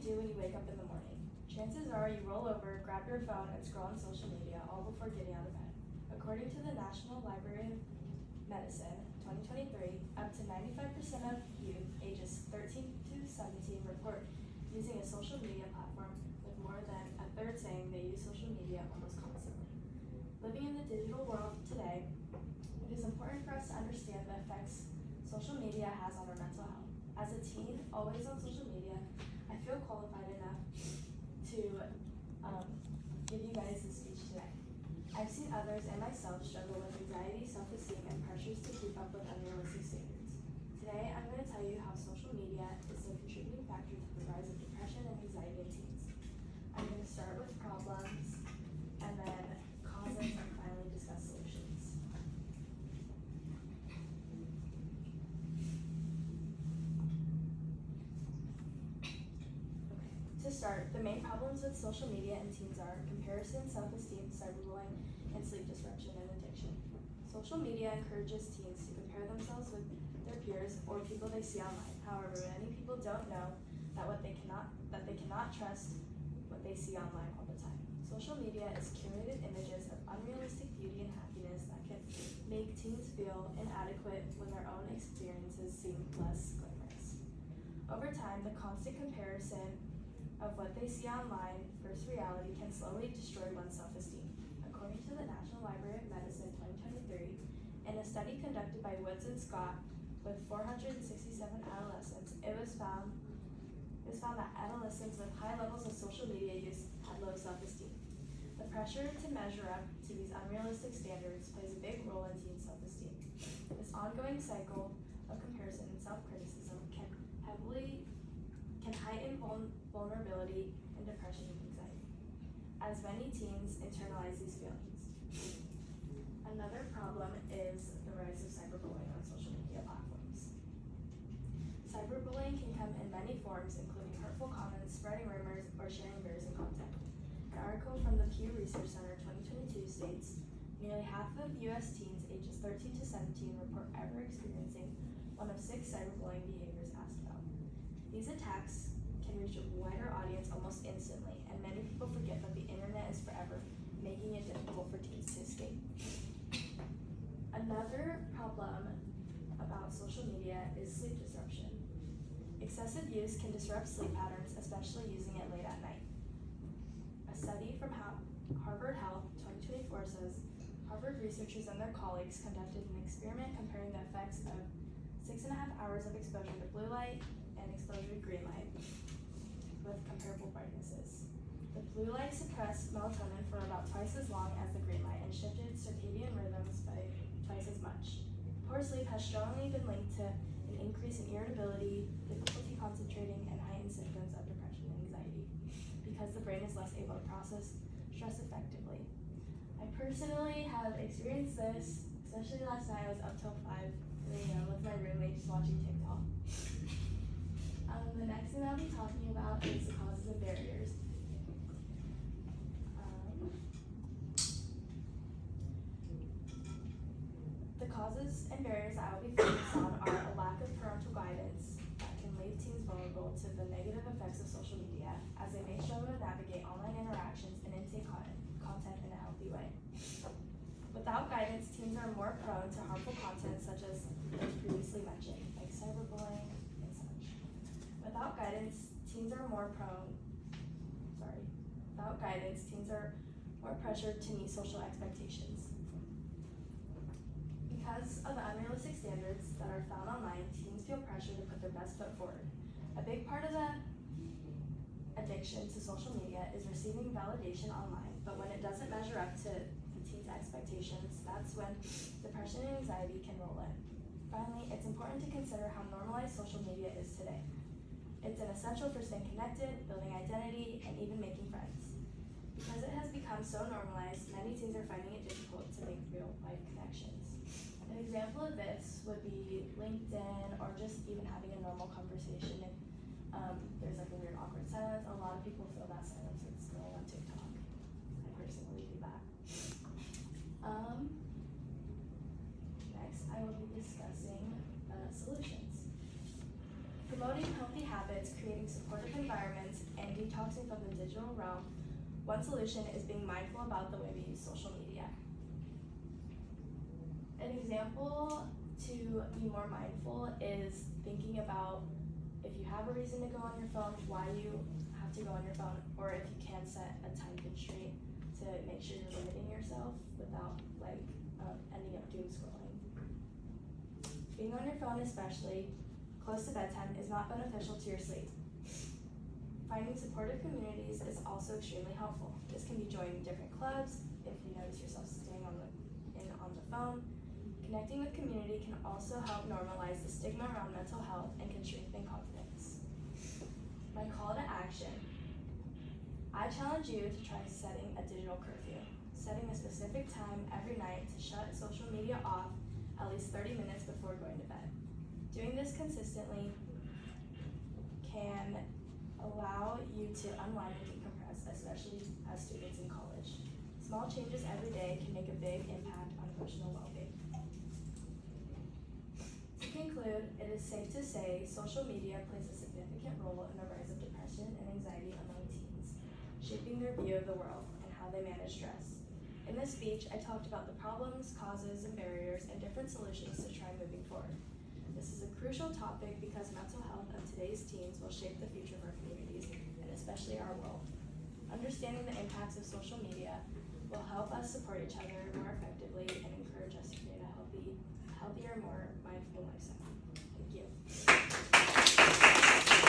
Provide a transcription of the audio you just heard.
do when you wake up in the morning? Chances are you roll over, grab your phone, and scroll on social media all before getting out of bed. According to the National Library of Medicine, 2023, up to 95% of youth ages 13 to 17 report using a social media platform, with more than a third saying they use social media almost constantly. Living in the digital world today, it is important for us to understand the effects social media has on our mental health. As a teen, always on social media, I feel qualified enough to give you guys this speech today. I've seen others and myself struggle with anxiety, self-esteem, and pressures to keep up with unrealistic standards. Today, I'm going to tell you how social media is a contributing factor to the rise of depression and anxiety in teens. I'm going to start with problems, and then causes, and finally discuss solutions. To start, the main problems with social media and teens are comparison, self-esteem, cyberbullying, and sleep disruption and addiction. Social media encourages teens to compare themselves with their peers or people they see online. However, many people don't know that they cannot trust what they see online all the time. Social media is curated images of unrealistic beauty and happiness that can make teens feel inadequate when their own experiences seem less glamorous. Over time, the constant comparison of what they see online versus reality can slowly destroy one's self-esteem. According to the National Library of Medicine 2023, in a study conducted by Woods and Scott with 467 adolescents, it was found that adolescents with high levels of social media use had low self-esteem. The pressure to measure up to these unrealistic standards plays a big role in teen self-esteem. This ongoing cycle of comparison and self-criticism can heighten vulnerability and depression and anxiety, as many teens internalize these feelings. Another problem is the rise of cyberbullying on social media platforms. Cyberbullying can come in many forms, including hurtful comments, spreading rumors, or sharing embarrassing content. An article from the Pew Research Center 2022 states nearly half of U.S. teens ages 13 to 17 report ever experiencing one of 6 cyberbullying behaviors asked about. These attacks can reach a wider audience almost instantly, and many people forget that the internet is forever, making it difficult for teens to escape. Another problem about social media is sleep disruption. Excessive use can disrupt sleep patterns, especially using it late at night. A study from Harvard Health 2024 says Harvard researchers and their colleagues conducted an experiment comparing the effects of 6.5 hours of exposure to blue light and exposure to green light with comparable brightnesses. The blue light suppressed melatonin for about twice as long as the green light and shifted circadian rhythms by twice as much. Poor sleep has strongly been linked to an increase in irritability, difficulty concentrating, and heightened symptoms of depression and anxiety, because the brain is less able to process stress effectively. I personally have experienced this, especially last night. I was up till 5 a.m. with my roommate just watching TikTok. The next thing I'll be talking about is the causes and barriers. The causes and barriers I will be focused on are a lack of parental guidance that can leave teens vulnerable to the negative effects of social media, as they may struggle to navigate online interactions and intake content in a healthy way. Without guidance, teens are more prone to harmful content such as those previously mentioned, like cyberbullying and such. Without guidance, teens are more pressured to meet social expectations. Because of the unrealistic standards that are found online, teens feel pressure to put their best foot forward. A big part of the addiction to social media is receiving validation online, but when it doesn't measure up to the teens' expectations, that's when depression and anxiety can roll in. Finally, it's important to consider how normalized social media is today. It's an essential for staying connected, building identity, and even making friends. Because it has become so normalized, many teens are finding it difficult to make real-life connections. An example of this would be LinkedIn, or just even having a normal conversation. If there's like a weird awkward silence, a lot of people feel that silence with scrolling on TikTok. I personally do that. Next, I will be discussing solutions. The promoting healthy habits, creating supportive environments, and detoxing from the digital realm, one solution is being mindful about the way we use social media. An example to be more mindful is thinking about if you have a reason to go on your phone, why you have to go on your phone, or if you can set a time constraint to make sure you're limiting yourself without ending up doom scrolling. Being on your phone, especially close to bedtime, is not beneficial to your sleep. Finding supportive communities is also extremely helpful. This can be joining different clubs if you notice yourself staying on the phone. Connecting with community can also help normalize the stigma around mental health and can strengthen confidence. My call to action. I challenge you to try setting a digital curfew. Setting a specific time every night to shut social media off at least 30 minutes before going to bed. Doing this consistently can allow you to unwind and decompress, especially as students in college. Small changes every day can make a big impact on emotional well-being. To conclude, it is safe to say social media plays a significant role in the rise of depression and anxiety among teens, shaping their view of the world and how they manage stress. In this speech, I talked about the problems, causes, and barriers, and different solutions to try moving forward. This is a crucial topic because mental health of today's teens will shape the future of our communities, and especially our world. Understanding the impacts of social media will help us support each other more effectively and encourage us to create a healthier, more mindful lifestyle.